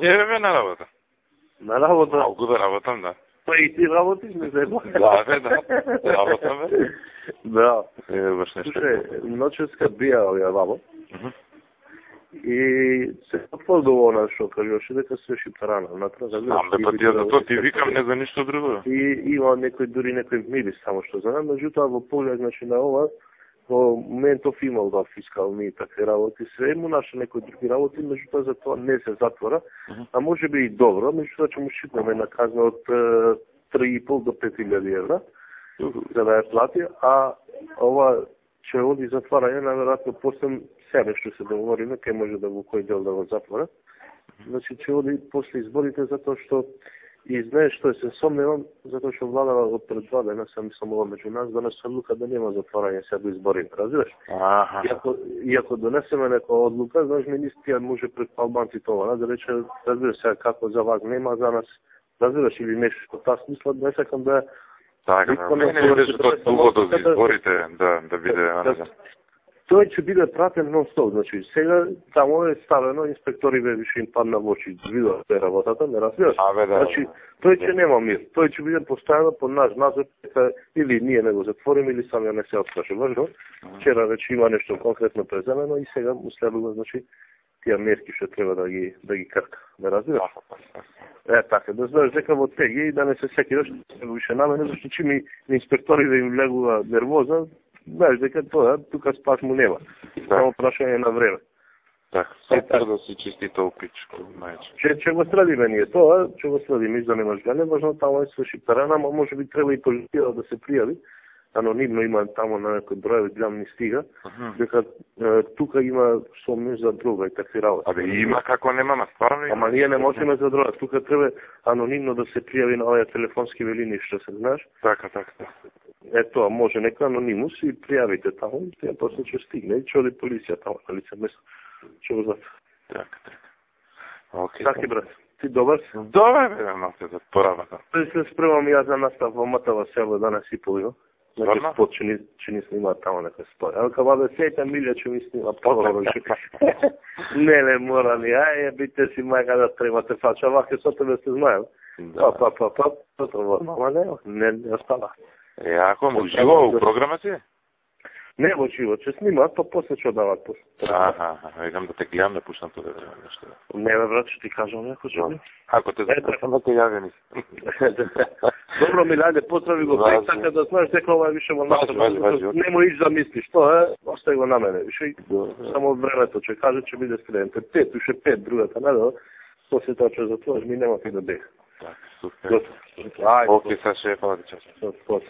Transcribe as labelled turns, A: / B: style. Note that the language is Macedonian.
A: Еве на работа.
B: На работа?
A: Малку да работам, да.
B: Па и ти работиш, не знам.
A: Да, работам, бе.
B: Да.
A: Баш нешто.
B: Слушај, ноческа бија овие бабо. И се подоволна што кажуваше дека се шиптарана внатре.
A: Знам, бе, ти за тоа ти викам, не за ништо друго.
B: И има дури некој мирис, само што знам, меѓутоа во поглед значи на ова, во моментов имал да фискални и такви работи, све му наша некои други работи, меѓутоа за тоа не се затвора, а може би и добро, меѓутоа ќе му шитнеме на казна од 3,5 до 5.000 евра, за да ја плати, а ова ќе оди затварање, наверојатно после себе што се договориме, ке може да во кој дел да го затвора. Значи ќе оди после изборите, затоа што и знаеш што се сомневам, затоа што владава од пред 2 дена, сам мислам ова меѓу нас, донесе одлука да нема затворање сега до изборите, разбираш? Иако донесеме некоја одлука, знаеш, министрија може пред албанците ова, да рече, разбираш сега како за вас нема, за нас, разбираш, или нешто што таа смисла, не сакам да...
A: Така, не беше тоа дугото за изборите, да биде...
B: Тој ќе биде пратен нон-стоп, значи сега таму е ставено, инспекториве више им падна во очи, видоа се работата, не разбираш? Значи, тој ќе нема мир, тој ќе биде постојано под наш надзор, или ние не го затвориме, или сам ја не се откаже. Важно, вчера вече има нешто конкретно преземено и сега му следува, значи, тие мерки што треба да ги крка, не разбираш? Така, да знаеш дека во теги и да не се секираш, више на мене, зашто чими инспекториве им влегува нервоза, знаеш дека тоа, тука спас му нема. Само прашање на време.
A: Така, супер да си чистител пичко, мајче.
B: Ќе го следиме ние тоа, ќе го следиме, и да не може гале, важно таму е свеши терена, ама може би треба и полиција да се пријави. Анонимно има таму на некој број, гледам ни стига, дека тука има сомниш за друга и такви работи.
A: Абе има како нема, стварно има.
B: Ама ние не можеме за друга, тука треба анонимно да се пријави на овие телефонски велини, што се знаеш.
A: Така.
B: Тоа може нека анонимус и пријавите таму, и тие после ќе стигне и ќе оди полиција таму на лице место. Ќе го знат.
A: Така. Окей.
B: Таки брат, ти добар си?
A: Добар бе, малце за поработа.
B: Се спремам јас за настав во Матава село 11:30. Некој спот ќе ни снима таму некој спот. Ево кога да сета милја ќе ми снима подобро. Не мора ни, бите си мајка да тремате фача, ваке со тебе се знаем. Не остава.
A: Ако му живо у програма си?
B: Не во живо, ќе снимат, па после ќе дават.
A: Викам да те гледам да пуштам тоа нешто.
B: Не бе брат, ќе ти кажам некој што.
A: Ако те запрашам да те јави ми.
B: Добро Милајде, поздрави го, така да знаеш дека ова е више во нас. Не му иш да мислиш, тоа остави го на мене, више само времето ќе каже ќе биде студент. 5, уште 5 другата недела. После тоа ќе затвориш, ми нема ти да бех.
A: Така, супер. Окей, са шеф, да чашам.